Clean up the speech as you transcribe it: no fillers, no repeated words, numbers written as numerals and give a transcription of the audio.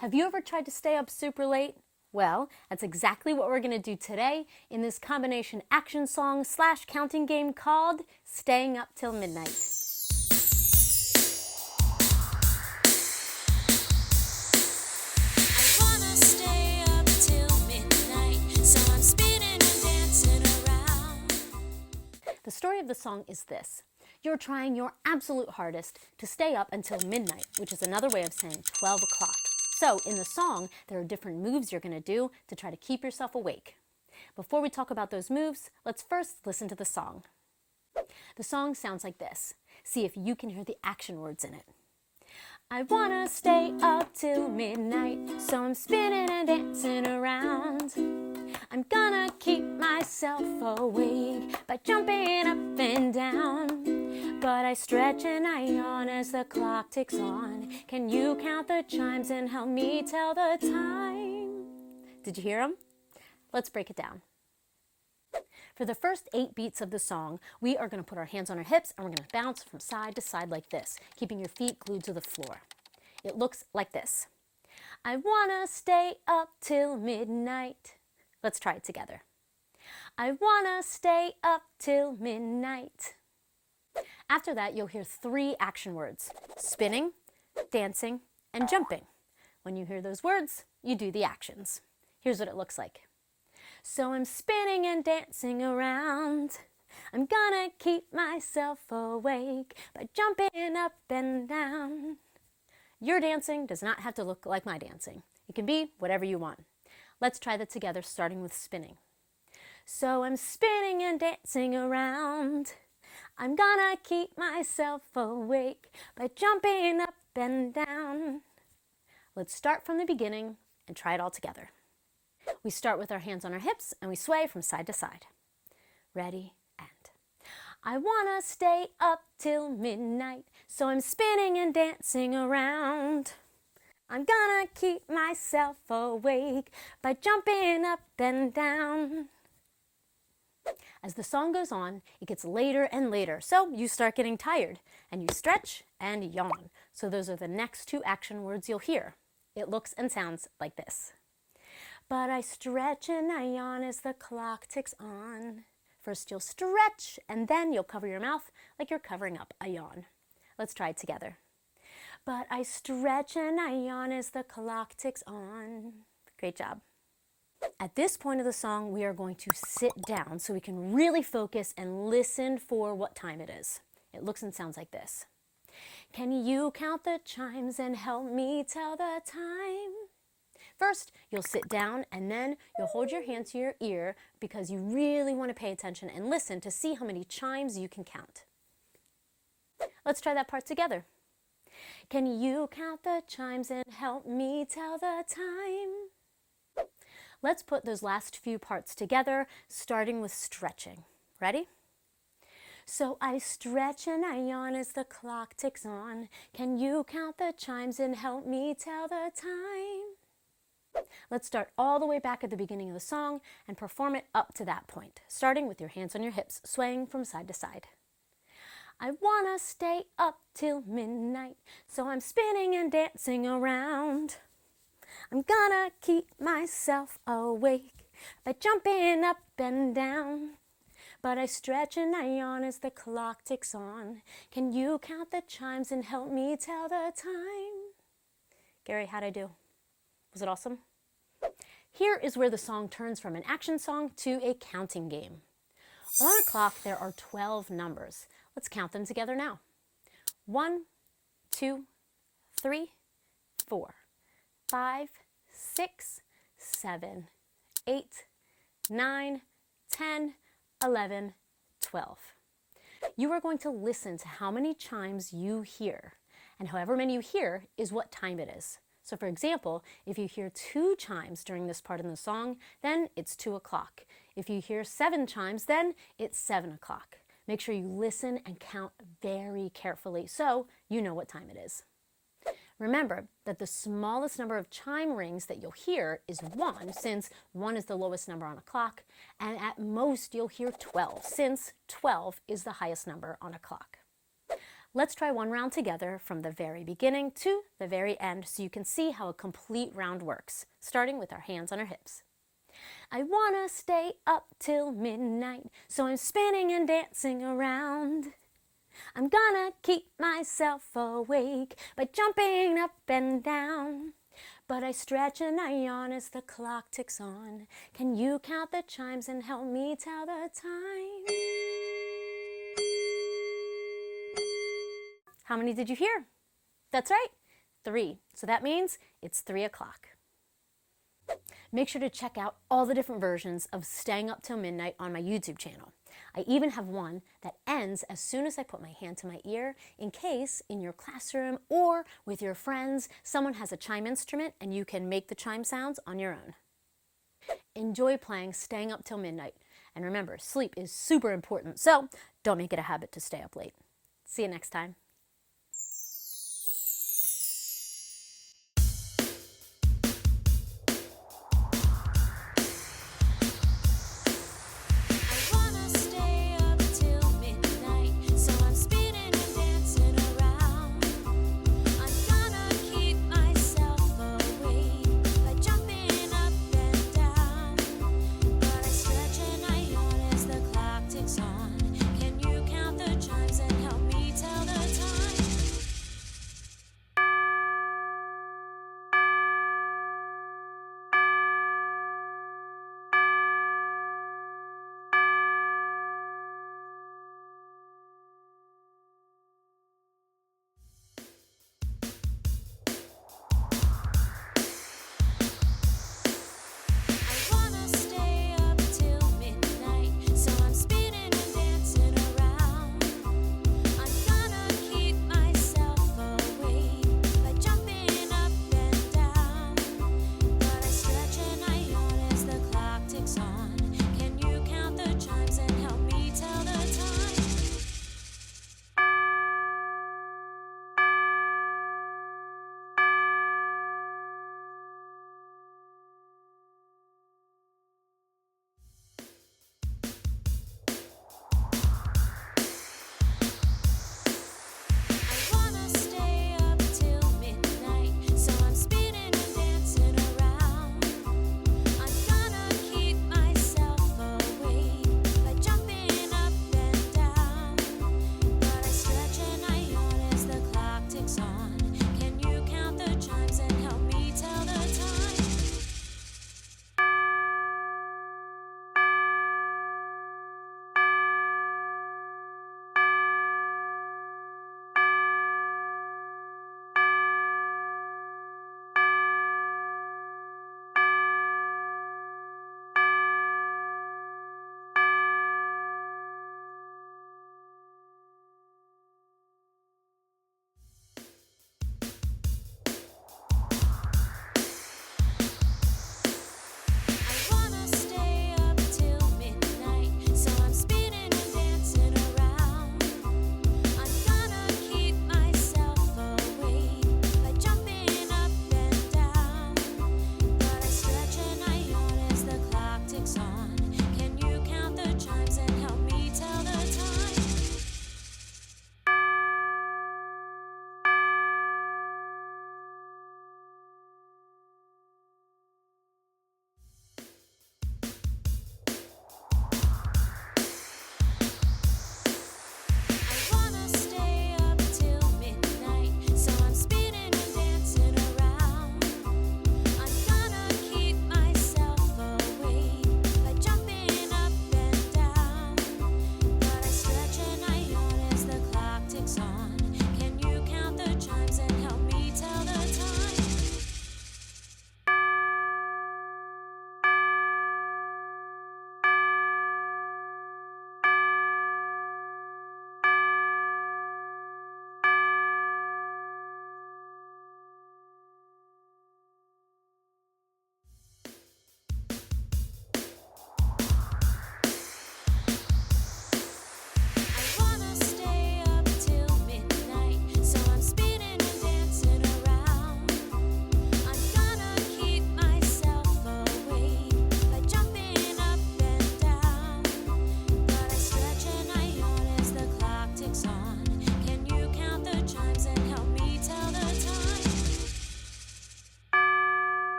Have you ever tried to stay up super late? Well, that's exactly what we're going to do today in this combination action song / counting game called Staying Up Till Midnight. The story of the song is this. You're trying your absolute hardest to stay up until midnight, which is another way of saying 12 o'clock. So in the song, there are different moves you're going to do to try to keep yourself awake. Before we talk about those moves, let's first listen to the song. The song sounds like this. See if you can hear the action words in it. I wanna stay up till midnight, so I'm spinning and dancing around. I'm gonna keep myself awake by jumping up and down. But I stretch and I yawn as the clock ticks on. Can you count the chimes and help me tell the time? Did you hear them? Let's break it down. For the first 8 beats of the song, we are going to put our hands on our hips and we're going to bounce from side to side like this, keeping your feet glued to the floor. It looks like this. I wanna stay up till midnight. Let's try it together. I wanna stay up till midnight. After that, you'll hear 3 action words: spinning, dancing, and jumping. When you hear those words, you do the actions. Here's what it looks like. So I'm spinning and dancing around. I'm gonna keep myself awake by jumping up and down. Your dancing does not have to look like my dancing. It can be whatever you want. Let's try that together, starting with spinning. So I'm spinning and dancing around. I'm gonna keep myself awake by jumping up and down. Let's start from the beginning and try it all together. We start with our hands on our hips and we sway from side to side. Ready, and. I wanna stay up till midnight, so I'm spinning and dancing around. I'm gonna keep myself awake by jumping up and down. As the song goes on, it gets later and later, so you start getting tired and you stretch and yawn. So those are the next 2 action words you'll hear. It looks and sounds like this. But I stretch and I yawn as the clock ticks on. First you'll stretch and then you'll cover your mouth like you're covering up a yawn. Let's try it together. But I stretch and I yawn as the clock ticks on. Great job. At this point of the song, we are going to sit down so we can really focus and listen for what time it is. It looks and sounds like this. Can you count the chimes and help me tell the time? First, you'll sit down and then you'll hold your hand to your ear because you really want to pay attention and listen to see how many chimes you can count. Let's try that part together. Can you count the chimes and help me tell the time? Let's put those last few parts together, starting with stretching. Ready? So I stretch and I yawn as the clock ticks on. Can you count the chimes and help me tell the time? Let's start all the way back at the beginning of the song and perform it up to that point, starting with your hands on your hips, swaying from side to side. I wanna stay up till midnight, so I'm spinning and dancing around. I'm gonna keep myself awake by jumping up and down. But I stretch and I yawn as the clock ticks on. Can you count the chimes and help me tell the time? Gary, how'd I do? Was it awesome? Here is where the song turns from an action song to a counting game. On a clock, there are 12 numbers. Let's count them together now. 1, 2, 3, 4, 5, 6, 7, 8, 9, 10, 11, 12. You are going to listen to how many chimes you hear, and however many you hear is what time it is. So for example, if you hear 2 chimes during this part in the song, then it's 2 o'clock. If you hear 7 chimes, then it's 7 o'clock. Make sure you listen and count very carefully so you know what time it is. Remember that the smallest number of chime rings that you'll hear is 1, since 1 is the lowest number on a clock, and at most you'll hear 12, since 12 is the highest number on a clock. Let's try one round together from the very beginning to the very end so you can see how a complete round works, starting with our hands on our hips. I wanna stay up till midnight, so I'm spinning and dancing around. I'm gonna keep myself awake by jumping up and down. But I stretch and I yawn as the clock ticks on. Can you count the chimes and help me tell the time? How many did you hear? That's right, 3. So that means it's 3 o'clock. Make sure to check out all the different versions of Staying Up Till Midnight on my YouTube channel. I even have one that ends as soon as I put my hand to my ear in case in your classroom or with your friends someone has a chime instrument and you can make the chime sounds on your own. Enjoy playing Staying Up Till Midnight. And remember, sleep is super important, so don't make it a habit to stay up late. See you next time.